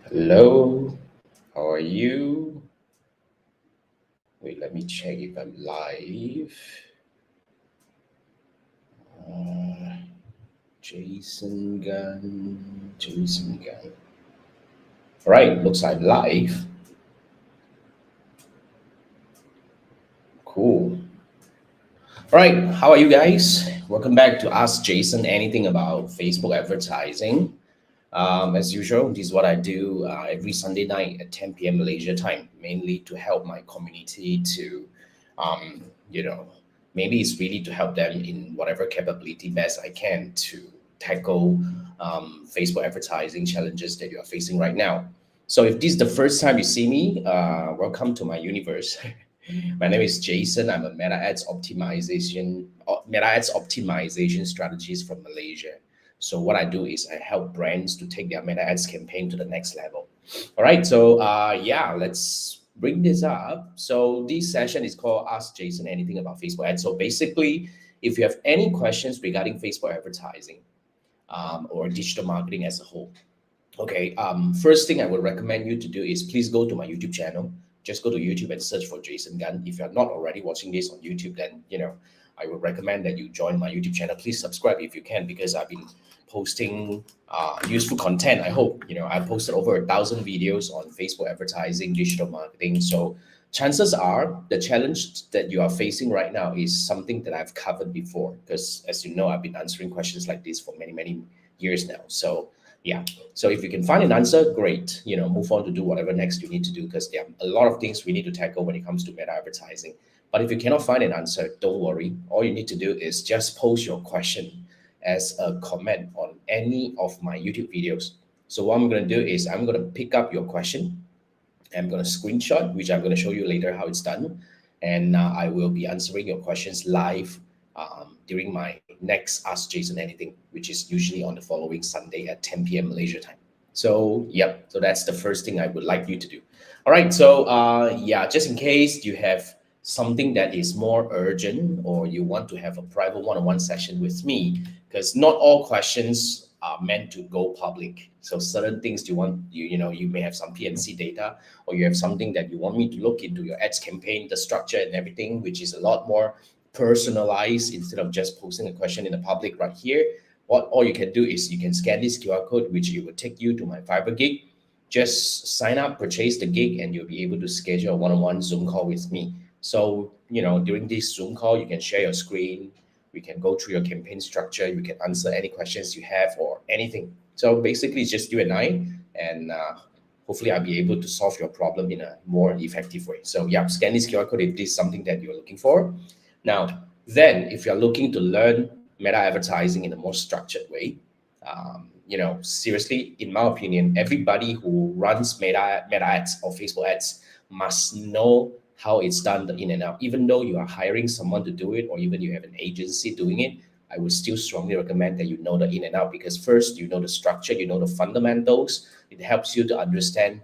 Hello, how are you? Wait, let me check if I'm live. Uh, Jason Gunn, Jason Gunn. All right, looks like live. Cool. All right, how are you guys? Welcome back to Ask Jason Anything About Facebook Advertising. As usual, this is what I do every Sunday night at 10 p.m. Malaysia time, mainly to help my community to, um, you know, maybe it's really to help them in whatever capability best I can to tackle Facebook advertising challenges that you are facing right now. So if this is the first time you see me, welcome to my universe. My name is Jason. I'm a Meta Ads optimization strategist from Malaysia. So what I do is I help brands to take their Meta Ads campaign to the next level. All right. So yeah, let's bring this up. So this session is called Ask Jason Anything About Facebook Ads. So basically, if you have any questions regarding Facebook advertising or digital marketing as a whole, okay. First thing I would recommend you to do is please go to my YouTube channel. Just go to YouTube and search for Jason Gunn. If you're not already watching this on YouTube, then I would recommend that you join my YouTube channel. Please subscribe if you can, because I've been posting useful content. I hope I posted over 1,000 videos on Facebook advertising, digital marketing. So chances are the challenge that you are facing right now is something that I've covered before. Because as you know, I've been answering questions like this for many years now. So yeah, so if you can find an answer, great. Move on to do whatever next you need to do, because there are a lot of things we need to tackle when it comes to meta advertising. But if you cannot find an answer, don't worry. All you need to do is just post your question as a comment on any of my YouTube videos. So what I'm going to do is I'm going to pick up your question. I'm going to screenshot, which I'm going to show you later how it's done. And I will be answering your questions live during my next Ask Jason Anything, which is usually on the following Sunday at 10 p.m. Malaysia time. So, yep. So that's the first thing I would like you to do. All right. So, yeah, just in case you have something that is more urgent or you want to have a private one-on-one session with me, because not all questions are meant to go public. So certain things you may have some PNC data, or you have something that you want me to look into your ads campaign, the structure and everything, which is a lot more personalized instead of just posting a question in the public right here. What all you can do is you can scan this QR code, which it will take you to my Fiverr gig. Just sign up, purchase the gig, and you'll be able to schedule a one-on-one Zoom call with me. So, during this Zoom call, you can share your screen. We can go through your campaign structure. You can answer any questions you have or anything. So basically, it's just you and I, and hopefully, I'll be able to solve your problem in a more effective way. So yeah, scan this QR code if this is something that you're looking for. Now, then, if you're looking to learn meta advertising in a more structured way, seriously, in my opinion, everybody who runs meta ads or Facebook ads must know how it's done the in and out. Even though you are hiring someone to do it, or even you have an agency doing it, I would still strongly recommend that you know the in and out, because first you know the structure, you know the fundamentals. It helps you to understand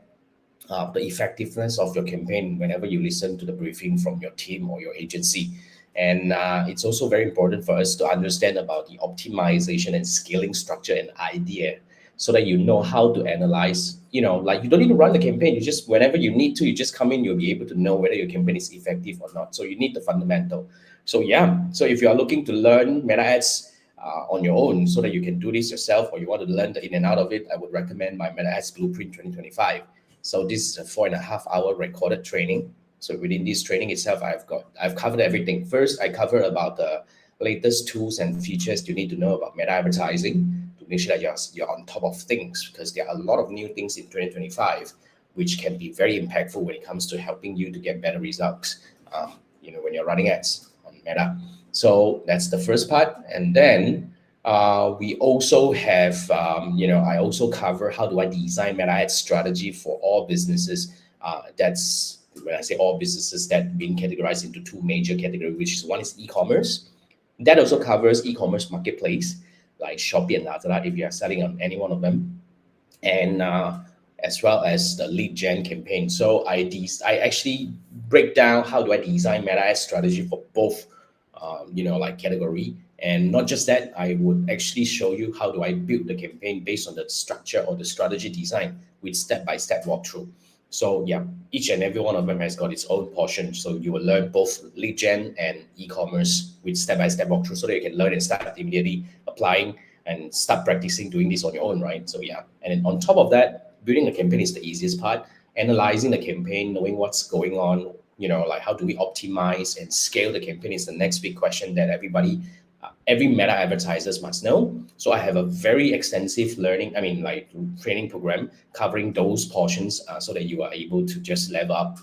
the effectiveness of your campaign whenever you listen to the briefing from your team or your agency. And it's also very important for us to understand about the optimization and scaling structure and idea, so that you know how to analyze. Like, you don't need to run the campaign. You just, whenever you need to, you just come in, you'll be able to know whether your campaign is effective or not. So you need the fundamental. So yeah, so if you are looking to learn meta ads on your own, so that you can do this yourself, or you want to learn the in and out of it, I would recommend my Meta Ads Blueprint 2025. So this is a 4.5 hour recorded training. So within this training itself, I've covered everything. First, I cover about the latest tools and features you need to know about meta advertising to make sure that you're on top of things, because there are a lot of new things in 2025 which can be very impactful when it comes to helping you to get better results. When you're running ads on Meta. So that's the first part, and then we also have, I also cover how do I design meta ad strategy for all businesses. That's when I say all businesses, that being categorized into two major categories, which is one is e-commerce. That also covers e-commerce marketplace like Shopee and Lazada if you are selling on any one of them, and as well as the lead gen campaign. So I actually break down how do I design meta ad strategy for both, like category, And not just that, I would actually show you how do I build the campaign based on the structure or the strategy design with step-by-step walkthrough. So yeah, each and every one of them has got its own portion. So you will learn both lead gen and e-commerce with step-by-step walkthrough so that you can learn and start immediately applying and start practicing doing this on your own, right? So yeah, and then on top of that, building a campaign is the easiest part. Analyzing the campaign, knowing what's going on, like how do we optimize and scale the campaign is the next big question that every meta advertisers must know. So I have a very extensive training program covering those portions so that you are able to just level up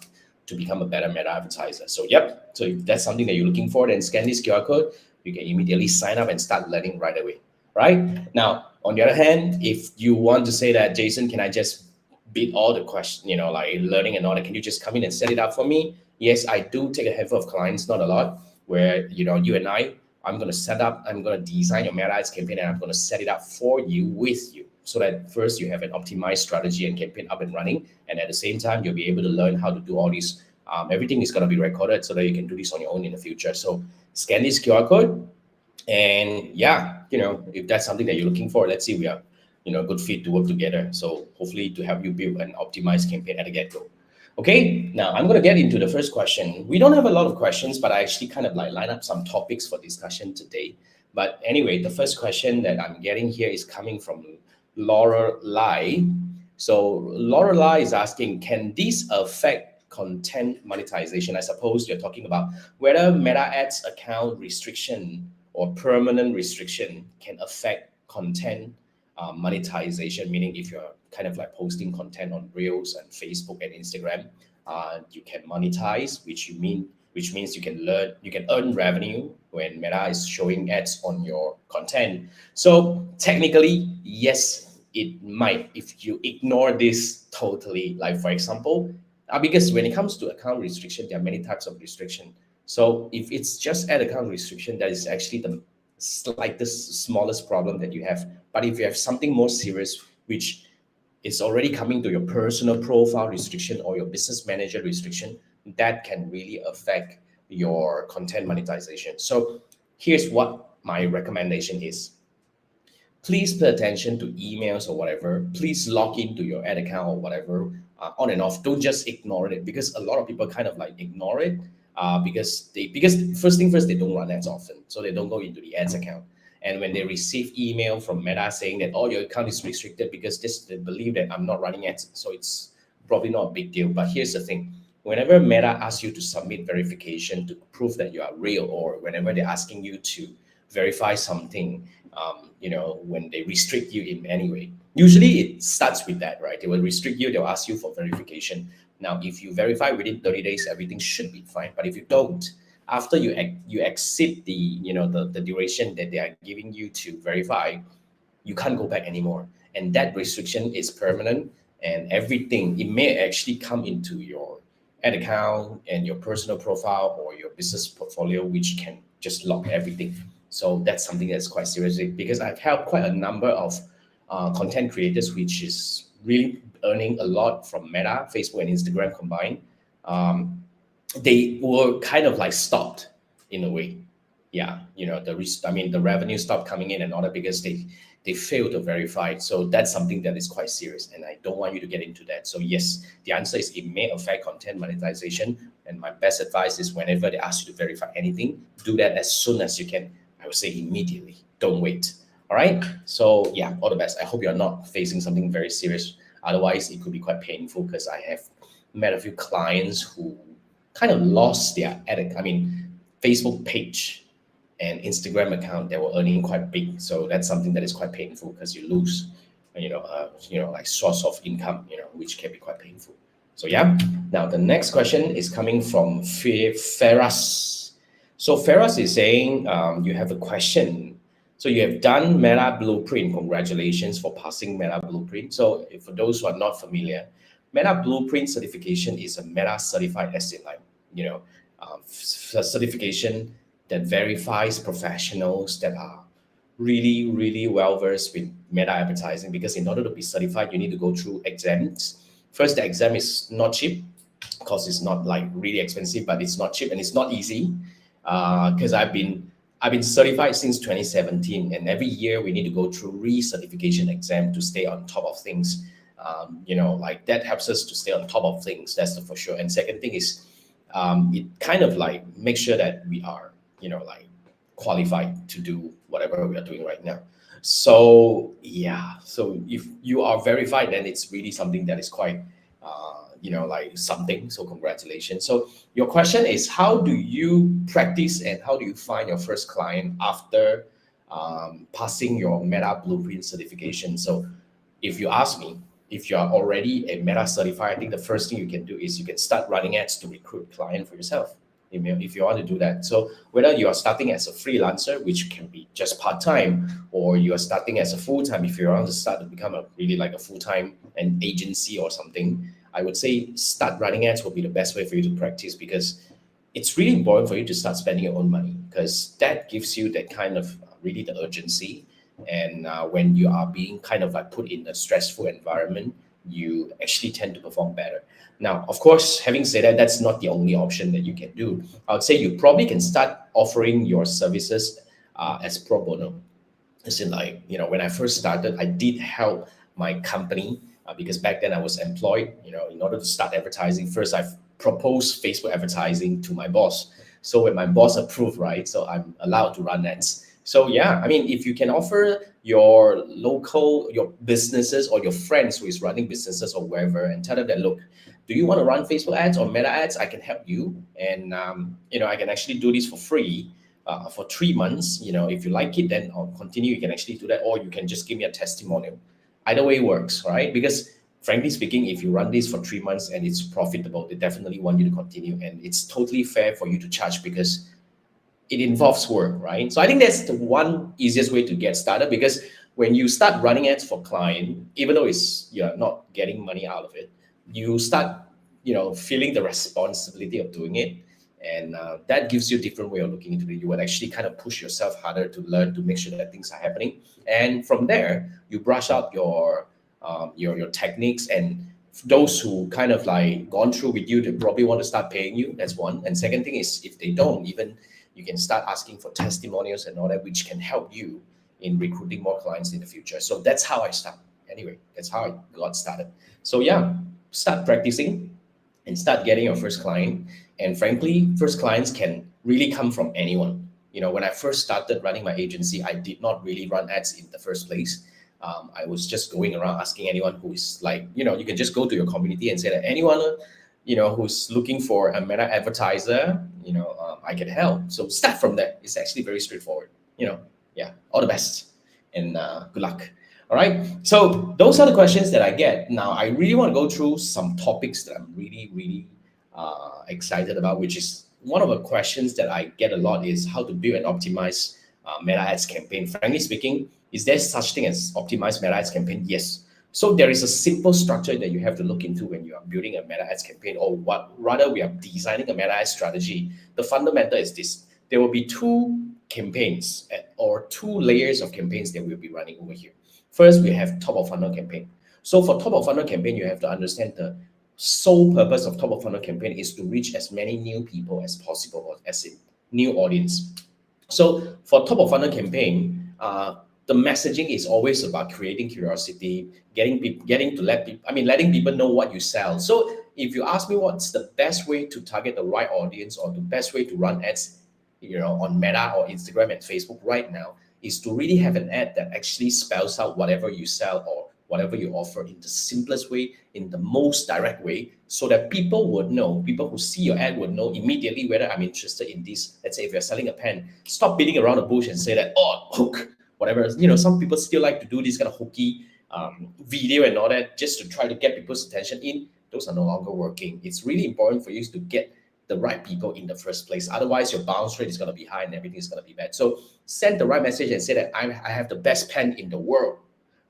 to become a better meta advertiser. So yep, so if that's something that you're looking for, then scan this QR code. You can immediately sign up and start learning right away. Right now, on the other hand, if you want to say that, Jason, can I just beat all the questions, like learning and all that, can you just come in and set it up for me? Yes, I do take a handful of clients, not a lot, where you and I'm going to set up, I'm going to design your meta ads campaign, and I'm going to set it up for you with you so that first you have an optimized strategy and campaign up and running. And at the same time, you'll be able to learn how to do all these. Everything is going to be recorded so that you can do this on your own in the future. So scan this QR code. And yeah, if that's something that you're looking for, let's see, we are, a good fit to work together. So hopefully to help you build an optimized campaign at the get-go. Okay, now I'm going to get into the first question. We don't have a lot of questions, but I actually kind of line up some topics for discussion today. But anyway, the first question that I'm getting here is coming from Laura Lai. So Laura Lai is asking, can this affect content monetization? I suppose you're talking about whether Meta Ads account restriction or permanent restriction can affect content monetization, meaning if you're kind of like posting content on Reels and Facebook and Instagram, you can monetize, which means you can earn revenue when Meta is showing ads on your content. So technically, yes, it might if you ignore this totally. Like for example, because when it comes to account restriction, there are many types of restriction. So if it's just ad account restriction, that is actually the slightest, smallest problem that you have. But if you have something more serious, which is already coming to your personal profile restriction or your business manager restriction, that can really affect your content monetization. So here's what my recommendation is. Please pay attention to emails or whatever. Please log into your ad account or whatever on and off. Don't just ignore it, because a lot of people kind of like ignore it because first thing first, they don't run ads often, so they don't go into the ads account. And when they receive email from Meta saying that, oh, your account is restricted because they believe that I'm not running ads, so it's probably not a big deal. But here's the thing. Whenever Meta asks you to submit verification to prove that you are real, or whenever they're asking you to verify something, when they restrict you in any way, usually it starts with that, right? They will restrict you, they'll ask you for verification. Now, if you verify within 30 days, everything should be fine. But if you don't, after you exceed the duration that they are giving you to verify, you can't go back anymore. And that restriction is permanent, and everything, it may actually come into your ad account and your personal profile or your business portfolio, which can just lock everything. So that's something that's quite serious, because I've helped quite a number of content creators, which is really earning a lot from Meta, Facebook, and Instagram combined. They were kind of like stopped in a way. Yeah, the revenue stopped coming in and all that because they failed to verify. So that's something that is quite serious, and I don't want you to get into that. So yes, the answer is it may affect content monetization, and my best advice is whenever they ask you to verify anything, do that as soon as you can. I would say immediately. Don't wait. All right. So yeah, all the best. I hope you're not facing something very serious. Otherwise, it could be quite painful, because I have met a few clients who kind of lost their Facebook page and Instagram account. They were earning quite big. So that's something that is quite painful, because you lose, like source of income, which can be quite painful. So yeah. Now the next question is coming from Ferras. So Ferras is saying, you have a question. So you have done Meta Blueprint. Congratulations for passing Meta Blueprint. So for those who are not familiar, Meta Blueprint certification is a Meta certified, as in like, certification that verifies professionals that are really, really well versed with Meta advertising. Because in order to be certified, you need to go through exams. First, the exam is not cheap, because it's not like really expensive, but it's not cheap and it's not easy. Because I've been I've been certified since 2017, and every year we need to go through re-certification exam to stay on top of things. Like that helps us to stay on top of things. That's the for sure. And second thing is, it kind of like makes sure that we are, like qualified to do whatever we are doing right now. So yeah, so if you are verified, then it's really something that is quite, like something. So congratulations. So your question is, how do you practice and how do you find your first client after passing your Meta Blueprint certification? So if you ask me, if you are already a Meta certified, I think the first thing you can do is you can start running ads to recruit client for yourself. If you want to do that. So whether you are starting as a freelancer, which can be just part-time, or you are starting as a full-time, if you want to start to become a really like a full-time an agency or something, I would say start running ads will be the best way for you to practice, because it's really important for you to start spending your own money, because that gives you that kind of really the urgency. And when you are being kind of like put in a stressful environment, you actually tend to perform better. Now, of course, having said that, that's not the only option that you can do. I would say you probably can start offering your services as pro bono. As in, like, when I first started, I did help my company because back then I was employed. In order to start advertising, first I've proposed Facebook advertising to my boss. So when my boss approved, right, so I'm allowed to run ads. So yeah, I mean, if you can offer your businesses or your friends who is running businesses or wherever, and tell them that, look, do you want to run Facebook ads or Meta ads? I can help you, and I can actually do this for free for 3 months. If you like it, then I'll continue. You can actually do that, or you can just give me a testimonial. Either way works, right? Because frankly speaking, if you run this for 3 months and it's profitable, they definitely want you to continue, and it's totally fair for you to charge because it involves work, right? So I think that's the one easiest way to get started, because when you start running ads for client, even though you're not getting money out of it, you start, feeling the responsibility of doing it. And that gives you a different way of looking into it. You will actually kind of push yourself harder to learn, to make sure that things are happening. And from there, you brush up your techniques. And those who kind of like gone through with you, they probably want to start paying you. That's one. And second thing is, if they don't, even you can start asking for testimonials and all that, which can help you in recruiting more clients in the future. So that's how I started. Anyway, that's how I got started. So yeah, start practicing and start getting your first client. And frankly, first clients can really come from anyone. When I first started running my agency, I did not really run ads in the first place. I was just going around asking anyone who is like, you can just go to your community and say that anyone, who's looking for a Meta advertiser, I can help. So start from there. It's actually very straightforward. Yeah, all the best and good luck. All right. So those are the questions that I get. Now, I really want to go through some topics that I'm really, really excited about, which is one of the questions that I get a lot is how to build and optimize Meta Ads campaign. Frankly speaking, is there such thing as optimized Meta Ads campaign? Yes. So there is a simple structure that you have to look into when you are building a Meta Ads campaign, or what rather we are designing a Meta Ads strategy. The fundamental is this: there will be two campaigns or two layers of campaigns that we'll be running over here. First, we have top of funnel campaign. So for top of funnel campaign, you have to understand the sole purpose of top of funnel campaign is to reach as many new people as possible, or as in new audience. So for top of funnel campaign, the messaging is always about creating curiosity, letting people know what you sell. So if you ask me what's the best way to target the right audience, or the best way to run ads, on Meta or Instagram and Facebook right now, is to really have an ad that actually spells out whatever you sell or whatever you offer in the simplest way, in the most direct way, so that people who see your ad would know immediately whether I'm interested in this. Let's say if you're selling a pen, stop beating around the bush and say that, oh, hook, whatever. Some people still like to do this kind of hooky video and all that just to try to get people's attention in. Those are no longer working. It's really important for you to get the right people in the first place. Otherwise, your bounce rate is going to be high and everything is going to be bad. So send the right message and say that I have the best pen in the world.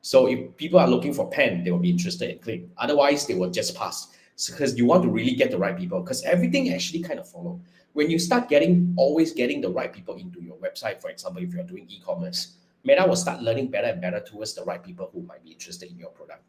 So if people are looking for pen, they will be interested in click. Otherwise, they will just pass. Because you want to really get the right people, because everything actually kind of follow. When you start always getting the right people into your website, for example, if you're doing e-commerce, Meta will start learning better and better towards the right people who might be interested in your product,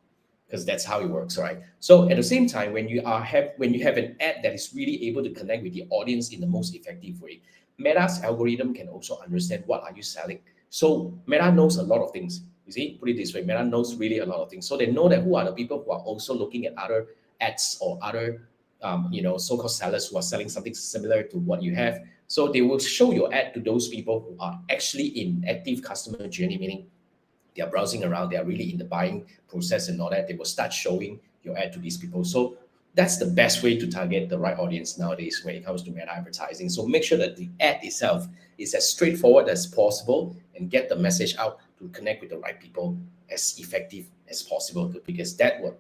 because that's how it works, right? So at the same time, when you have an ad that is really able to connect with the audience in the most effective way, Meta's algorithm can also understand what are you selling. So Meta knows a lot of things. You see, put it this way, Meta knows really a lot of things. So they know that who are the people who are also looking at other ads or other so-called sellers who are selling something similar to what you have. So they will show your ad to those people who are actually in active customer journey, meaning they are browsing around, they are really in the buying process and all that. They will start showing your ad to these people. So that's the best way to target the right audience nowadays when it comes to meta advertising. So make sure that the ad itself is as straightforward as possible and get the message out to connect with the right people as effective as possible, because that will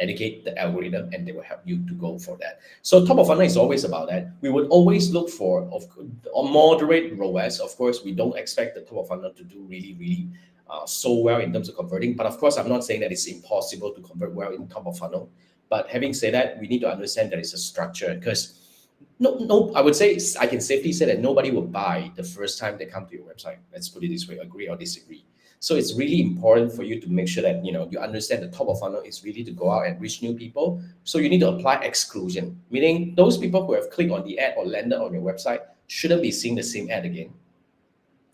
educate the algorithm and they will help you to go for that. So top of funnel is always about that. We would always look for a moderate ROAS. Of course, we don't expect the top of funnel to do really so well in terms of converting. But of course, I'm not saying that it's impossible to convert well in top of funnel. But having said that, we need to understand that it's a structure, because no, I would say I can safely say that nobody will buy the first time they come to your website. Let's put it this way: agree or disagree. So it's really important for you to make sure that you understand the top of funnel is really to go out and reach new people. So you need to apply exclusion, meaning those people who have clicked on the ad or landed on your website shouldn't be seeing the same ad again.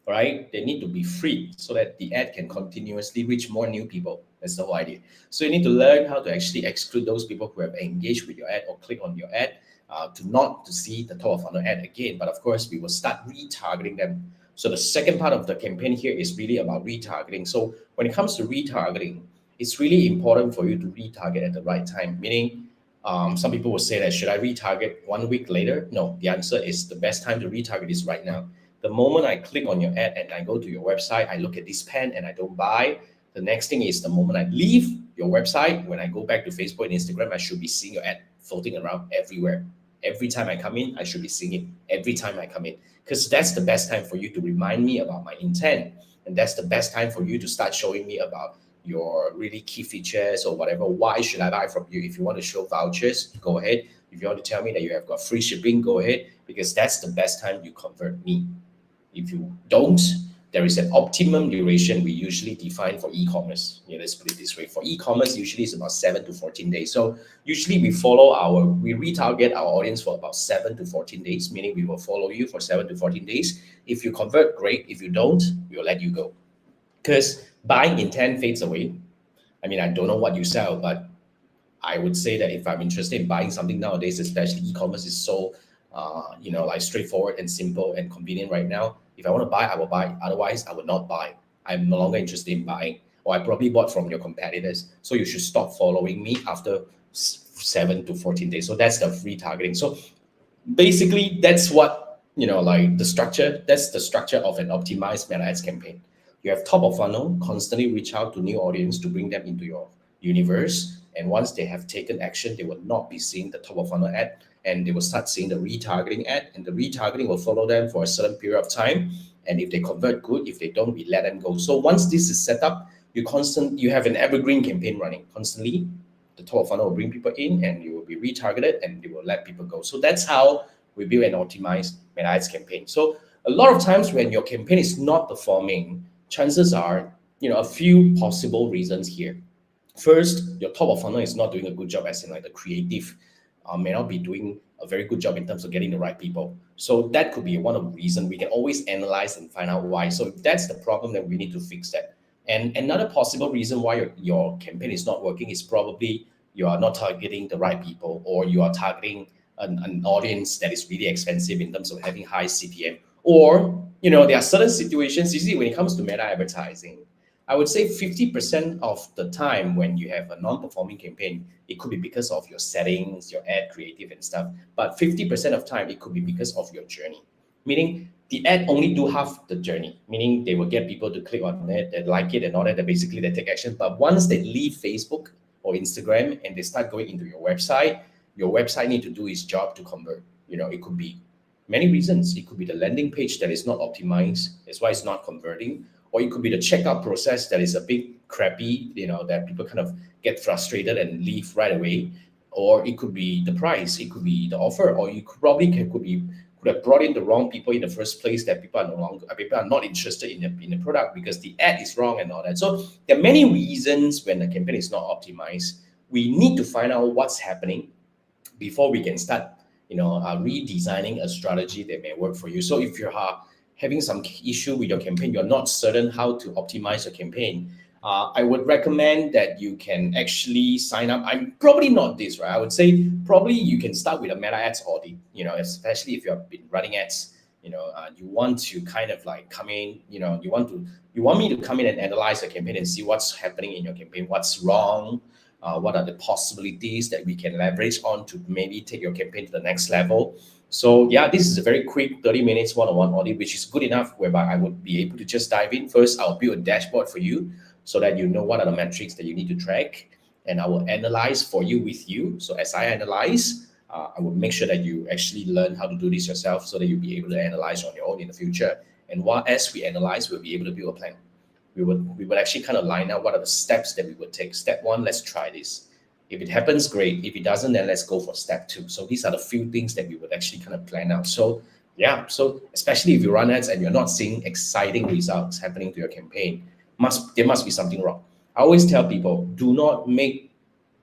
All right, they need to be free so that the ad can continuously reach more new people. That's the whole idea. So you need to learn how to actually exclude those people who have engaged with your ad or click on your ad to see the top of funnel ad again. But of course, we will start retargeting them. So the second part of the campaign here is really about retargeting. So when it comes to retargeting, it's really important for you to retarget at the right time. Meaning, some people will say that, should I retarget 1 week later? No, the answer is the best time to retarget is right now. The moment I click on your ad and I go to your website, I look at this pen and I don't buy. The next thing is the moment I leave your website, when I go back to Facebook and Instagram, I should be seeing your ad floating around everywhere. Every time I come in, I should be seeing it every time I come in, because that's the best time for you to remind me about my intent. And that's the best time for you to start showing me about your really key features or whatever. Why should I buy from you? If you want to show vouchers, go ahead. If you want to tell me that you have got free shipping, go ahead, because that's the best time you convert me. If you don't, there is an optimum duration we usually define for e-commerce. Let's put it this way. For e-commerce, usually it's about 7 to 14 days. So usually we retarget our audience for about 7 to 14 days, meaning we will follow you for 7 to 14 days. If you convert, great. If you don't, we will let you go. Because buying intent fades away. I mean, I don't know what you sell, but I would say that if I'm interested in buying something nowadays, especially e-commerce is so like straightforward and simple and convenient right now. If I want to buy, I will buy. Otherwise, I will not buy. I'm no longer interested in buying, or I probably bought from your competitors. So you should stop following me after 7 to 14 days. So that's the retargeting. So basically, that's what like the structure. That's the structure of an optimized meta ads campaign. You have top of funnel, constantly reach out to new audience to bring them into your universe. And once they have taken action, they will not be seeing the top of funnel ad, and they will start seeing the retargeting ad, and the retargeting will follow them for a certain period of time. And if they convert, good. If they don't, we let them go. So once this is set up, you have an evergreen campaign running constantly. The top of funnel will bring people in, and you will be retargeted, and they will let people go. So that's how we build an optimized meta ads campaign. So a lot of times when your campaign is not performing, chances are a few possible reasons here. First, your top of funnel is not doing a good job, as in like the creative may not be doing a very good job in terms of getting the right people. So that could be one of the reasons. We can always analyze and find out why. So if that's the problem, then we need to fix that. And another possible reason why your campaign is not working is probably you are not targeting the right people, or you are targeting an audience that is really expensive in terms of having high CPM. Or, there are certain situations, you see, when it comes to meta advertising, I would say 50% of the time when you have a non-performing campaign, it could be because of your settings, your ad creative and stuff. But 50% of time, it could be because of your journey. Meaning the ad only do half the journey, meaning they will get people to click on it, they like it and all that, they basically they take action. But once they leave Facebook or Instagram and they start going into your website need to do its job to convert. It could be many reasons. It could be the landing page that is not optimized, that's why it's not converting. Or it could be the checkout process that is a bit crappy, that people kind of get frustrated and leave right away. Or it could be the price, it could be the offer, or you could have brought in the wrong people in the first place, that people are not interested in the product because the ad is wrong and all that. So there are many reasons when the campaign is not optimized. We need to find out what's happening before we can start redesigning a strategy that may work for you. So if you're having some issue with your campaign, you're not certain how to optimize your campaign, I would recommend that you can actually sign up. I'm probably not this, right? I would say probably you can start with a meta ads audit, especially if you've been running ads, you want to kind of like come in, you want me to come in and analyze your campaign and see what's happening in your campaign, what's wrong, what are the possibilities that we can leverage on to maybe take your campaign to the next level. So yeah, this is a very quick 30 minutes one-on-one audit, which is good enough whereby I would be able to just dive in. First, I'll build a dashboard for you so that you know what are the metrics that you need to track, and I will analyze for you with you. So as I analyze, I will make sure that you actually learn how to do this yourself so that you'll be able to analyze on your own in the future. And as we analyze, we'll be able to build a plan. We would actually kind of line out what are the steps that we would take. Step one, let's try this. If it happens, great. If it doesn't, then let's go for step two. So these are the few things that we would actually kind of plan out. So yeah, so especially if you run ads and you're not seeing exciting results happening to your campaign, there must be something wrong. I always tell people, do not make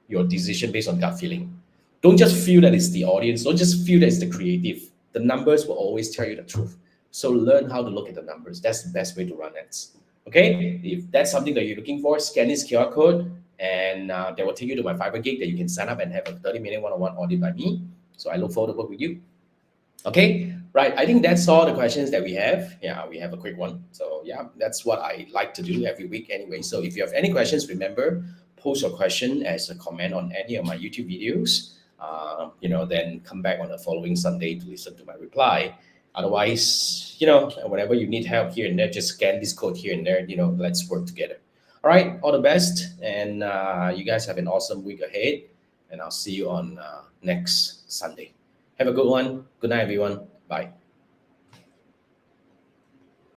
your decision based on gut feeling. Don't just feel that it's the audience. Don't just feel that it's the creative. The numbers will always tell you the truth. So learn how to look at the numbers. That's the best way to run ads. Okay, if that's something that you're looking for, scan this QR code and that will take you to my Fiverr gig that you can sign up and have a 30-minute one-on-one audit by me. So I look forward to work with you. Okay, right. I think that's all the questions that we have. Yeah, we have a quick one. So yeah, that's what I like to do every week anyway. So if you have any questions, remember, post your question as a comment on any of my YouTube videos. Then come back on the following Sunday to listen to my reply. Otherwise, whenever you need help here and there, just scan this code here and there. Let's work together. All right, all the best, and you guys have an awesome week ahead. And I'll see you on next Sunday. Have a good one. Good night, everyone. Bye.